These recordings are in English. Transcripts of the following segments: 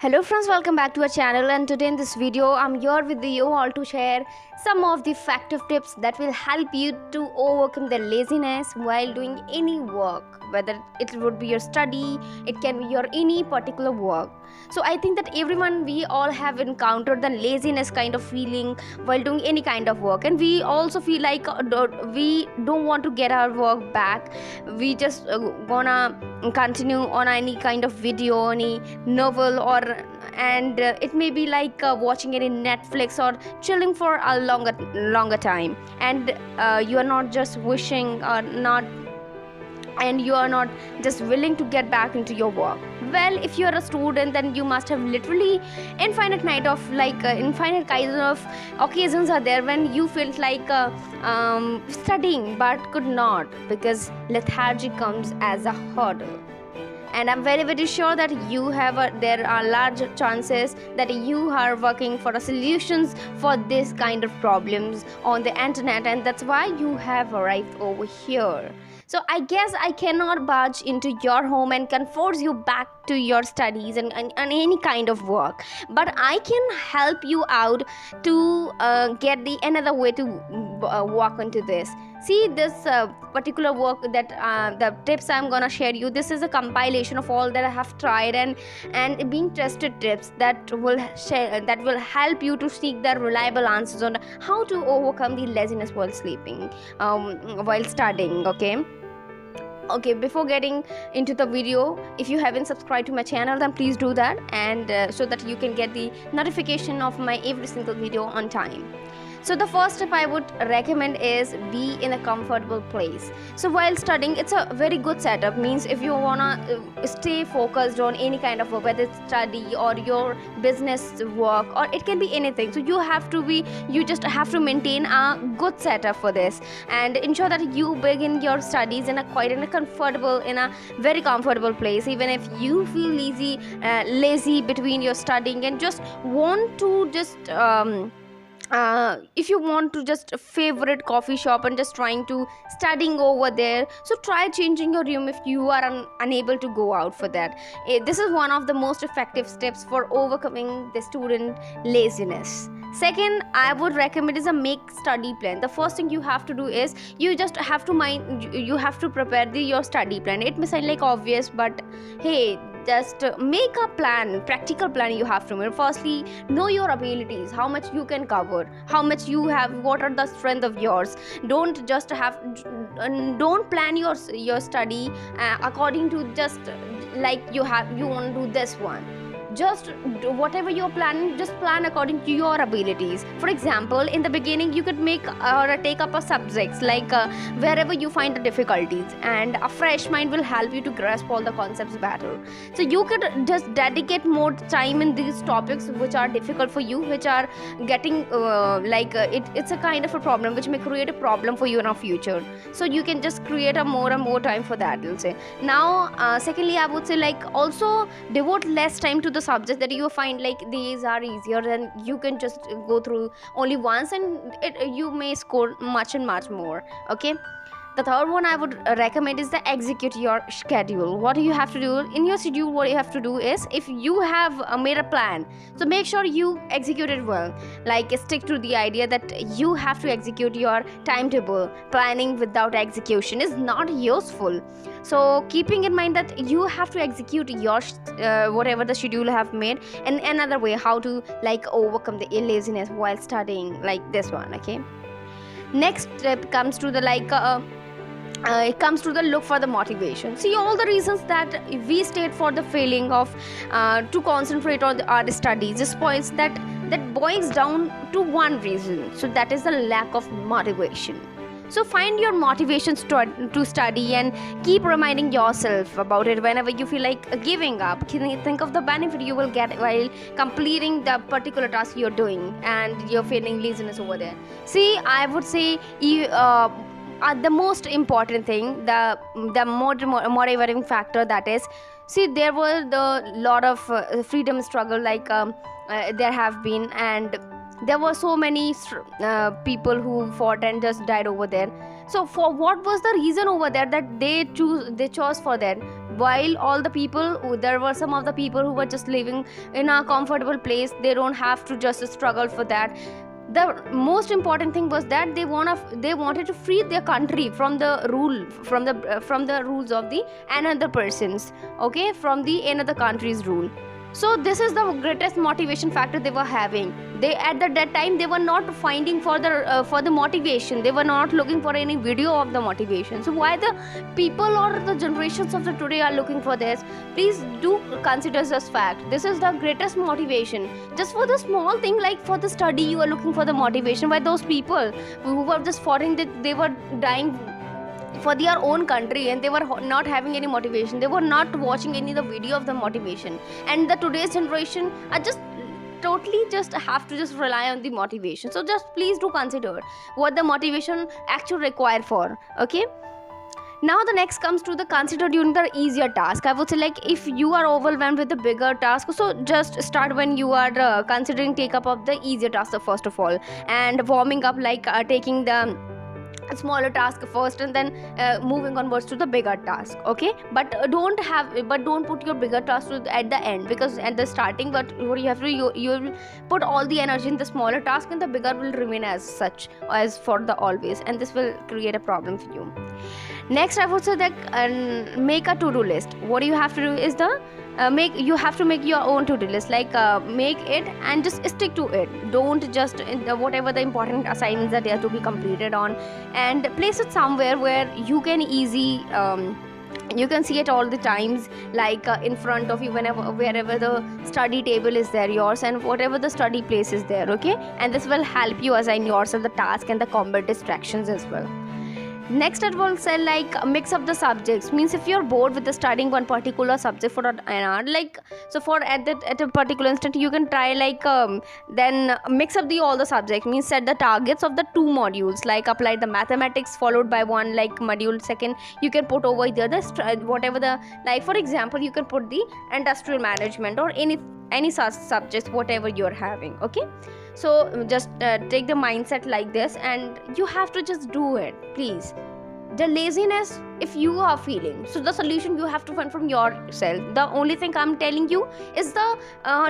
Hello friends, welcome back to our channel, and today in this video I'm here with you all to share some of the effective tips that will help you to overcome the laziness while doing any work, whether it would be your study, it can be your any particular work. So I think that we all have encountered the laziness kind of feeling while doing any kind of work, and we also feel like we don't want to get our work back. We just gonna continue on any kind of video, any novel, or it may be like watching it in Netflix or chilling for a longer time, and you are not just wishing or not, and you are not just willing to get back into your work. Well, if you are a student, then you must have literally infinite kinds of occasions are there when you felt like studying but could not, because lethargy comes as a hurdle. And I'm very very sure that there are large chances that you are working for solutions for this kind of problems on the internet, and that's why you have arrived over here. So I guess I cannot barge into your home and can force you back to your studies and any kind of work, but I can help you out to get the another way to walk into this. See, this particular work that the tips I'm gonna share you, this is a compilation of all that I have tried and being tested tips that will help you to seek the reliable answers on how to overcome the laziness while sleeping, while studying. Okay, before getting into the video, if you haven't subscribed to my channel, then please do that, and so that you can get the notification of my every single video on time. So the first tip I would recommend is be in a comfortable place. So while studying, it's a very good setup. Means if you wanna stay focused on any kind of work, whether it's study or your business work, or it can be anything. So you just have to maintain a good setup for this and ensure that you begin your studies in a very comfortable place. Even if you feel lazy between your studying and just want to if you want to just favorite coffee shop and just trying to studying over there, so try changing your room if you are unable to go out for that. This is one of the most effective steps for overcoming the student laziness. Second, I would recommend is a make study plan. The first thing you have to do is you have to prepare your study plan. It may sound like obvious, but hey, just make a practical plan. You have to make. Firstly, know your abilities, how much you can cover, how much you have, what are the strengths of yours. Don't plan your study according to just like you want to do this one. Just do whatever you're planning, just plan according to your abilities. For example, in the beginning, you could make or take up a subjects like wherever you find the difficulties, and a fresh mind will help you to grasp all the concepts better. So you could just dedicate more time in these topics which are difficult for you, which are getting it's a kind of a problem which may create a problem for you in the future. So you can just create a more and more time for that, we'll say. Now secondly, I would say also devote less time to the subjects that you find like these are easier, then you can just go through only once, and you may score much and much more. Okay, the third one I would recommend is to execute your schedule. What do you have to do in your schedule? What you have to do is, if you have made a plan, so make sure you execute it well. Like, stick to the idea that you have to execute your timetable. Planning without execution is not useful. So keeping in mind that you have to execute your whatever the schedule you have made, and another way how to overcome the laziness while studying, like this one. Okay, next step comes to the it comes to the look for the motivation. See, all the reasons that we state for the failing of to concentrate on our studies, this points that boils down to one reason. So that is the lack of motivation. So find your motivations to study and keep reminding yourself about it whenever you feel like giving up. Can you think of the benefit you will get while completing the particular task you're doing and you're feeling laziness over there? See, I would say the most important thing, the more motivating factor, that is, see, there was the lot of freedom struggle there have been, and there were so many people who fought and just died over there. So for what was the reason over there that they chose for that? while all the people, there were some of the people who were just living in a comfortable place. They don't have to just struggle for that. The most important thing was that they wanted to free their country from the rules of the another persons, okay, from the another country's rule. So this is the greatest motivation factor they were having. They at that time they were not finding for the motivation. They were not looking for any video of the motivation. So why the people or the generations of the today are looking for this? Please do consider this fact. This is the greatest motivation. Just for the small thing, like for the study, you are looking for the motivation. Why those people who were just foreign, that they were dying for their own country and they were not having any motivation. They were not watching any the video of the motivation. And the today's generation are just totally just have to just rely on the motivation. So just please do consider what the motivation actually required for. Okay, now the next comes to the consider during the easier task. I would say, like, if you are overwhelmed with the bigger task, so just start when you are considering take up of the easier task first of all, and warming up, like taking the smaller task first and then moving onwards to the bigger task. Okay, but don't put your bigger task at the end, because at the starting, but what you have to you will put all the energy in the smaller task and the bigger will remain as such as for the always, and this will create a problem for you. Next, I would say that make a to-do list. What you have to do is you have to make your own to-do list, like make it and just stick to it. Don't just whatever the important assignments that they are to be completed on, and place it somewhere where you can you can see it all the times, like in front of you, wherever the study table is there yours, and whatever the study place is there. Okay, and this will help you assign yourself the task and the combat distractions as well. Next, I will say, like, mix up the subjects. Means if you're bored with the studying one particular subject for an hour, like, so for at a particular instant, you can try, like, then mix up all the subjects. Means set the targets of the 2 modules, like apply the mathematics followed by one, like, module. Second, you can put over the other whatever the, like, for example, you can put the industrial management or any such subjects, whatever you're having. Okay, so just take the mindset like this, and you have to just do it, please. The laziness, if you are feeling, so the solution you have to find from yourself. The only thing I'm telling you is the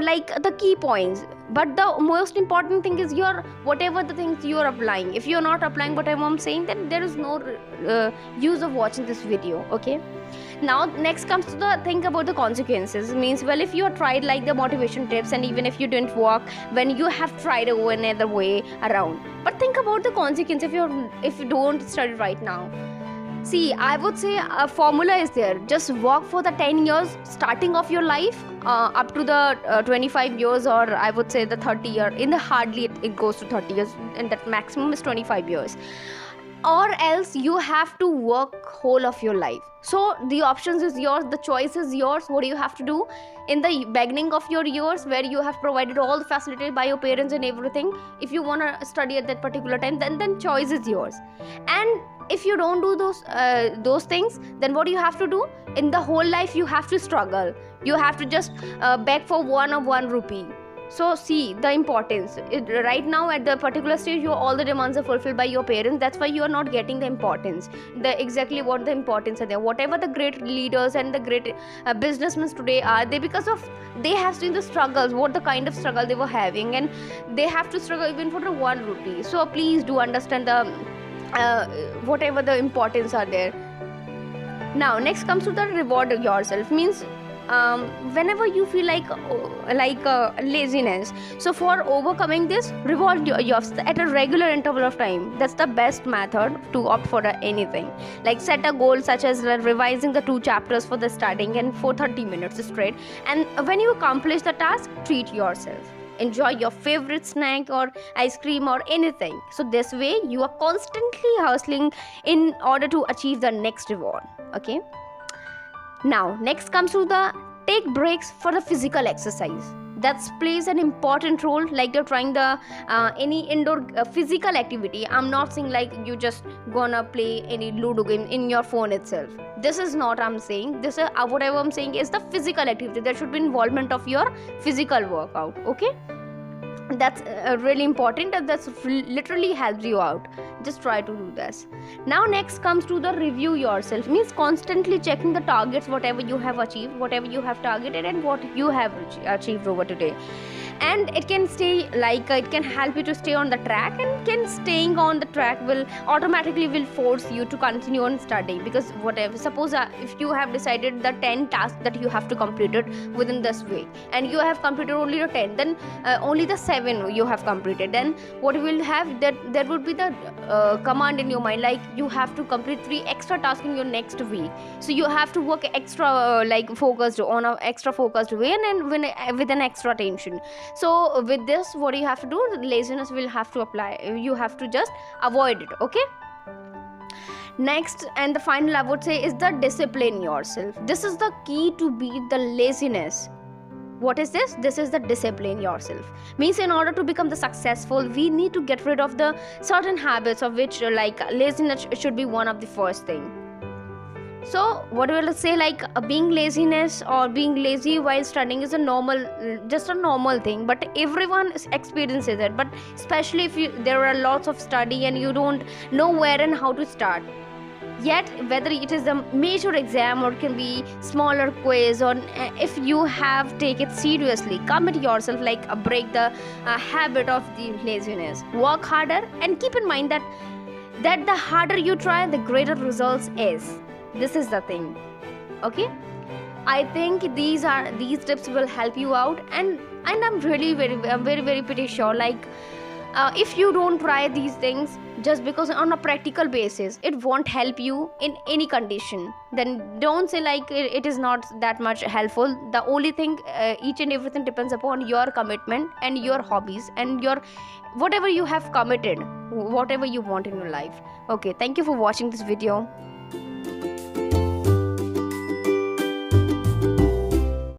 like the key points, but the most important thing is whatever the things you are applying. If you're not applying whatever I'm saying, then there is no use of watching this video. Okay, now next comes to the think about the consequences. Means, well, if you have tried like the motivation tips, and even if you didn't work, when you have tried another way around, but think about the consequence if you don't study right now. See, I would say a formula is there. Just work for the 10 years starting of your life up to the 25 years, or I would say the 30 year. In the hardly it goes to 30 years, and that maximum is 25 years. Or else you have to work whole of your life. So the options is yours, the choice is yours. What do you have to do in the beginning of your years, where you have provided all the facilities by your parents and everything? If you want to study at that particular time, then choice is yours. And if you don't do those things, then what do you have to do in the whole life? You have to struggle. You have to just beg for 1 rupee. So see the importance. Right now at the particular stage, all the demands are fulfilled by your parents. That's why you are not getting the importance. Exactly what the importance are there. Whatever the great leaders and the great businessmen today are, they have seen the struggles, what the kind of struggle they were having, and they have to struggle even for the 1 rupee. So please do understand the whatever the importance are there. Now next comes to the reward yourself. Means whenever you feel like laziness, so for overcoming this, reward yourself at a regular interval of time. That's the best method to opt for anything. Like set a goal such as revising the 2 chapters for the studying and for 30 minutes straight, and when you accomplish the task, treat yourself. Enjoy your favorite snack or ice cream or anything. So this way you are constantly hustling in order to achieve the next reward. Okay, now next comes to the take breaks for the physical exercise. That plays an important role. Like you're trying the any indoor physical activity. I'm not saying like you just gonna play any ludo game in your phone itself. This is not I'm saying. This is whatever I'm saying is the physical activity. There should be involvement of your physical workout. Okay, That's really important, and that's literally helps you out. Just try to do this. Now next comes to the review yourself, means constantly checking the targets, whatever you have achieved, whatever you have targeted, and what you have achieved over today. And it can stay like it can help you to stay on the track, and can staying on the track will automatically will force you to continue on studying. Because whatever, suppose if you have decided the 10 tasks that you have to complete it within this week, and you have completed only the 10, then only the 7 you have completed, then what you will have, that there would be the command in your mind like you have to complete 3 extra tasks in your next week. So you have to work extra like focused on a extra focused way, and with an extra attention. So with this, what you have to do, laziness will have to apply, you have to just avoid it. Okay, next and the final I would say is the discipline yourself. This is the key to beat the laziness. What is this? This is the discipline yourself. Means in order to become the successful, we need to get rid of the certain habits, of which like laziness should be one of the first thing. So what will I say, like being laziness or being lazy while studying is a normal, just a normal thing, but everyone experiences it. But especially if there are lots of study and you don't know where and how to start. Yet whether it is a major exam or it can be smaller quiz, or if you have take it seriously, commit yourself, like break the habit of the laziness, work harder, and keep in mind that the harder you try, the greater results is. This is the thing. Okay, I think these tips will help you out, and I'm very pretty sure, like if you don't try these things just because on a practical basis it won't help you in any condition, then don't say like it is not that much helpful. The only thing, each and everything depends upon your commitment and your hobbies and your whatever you have committed, whatever you want in your life. Okay, thank you for watching this video.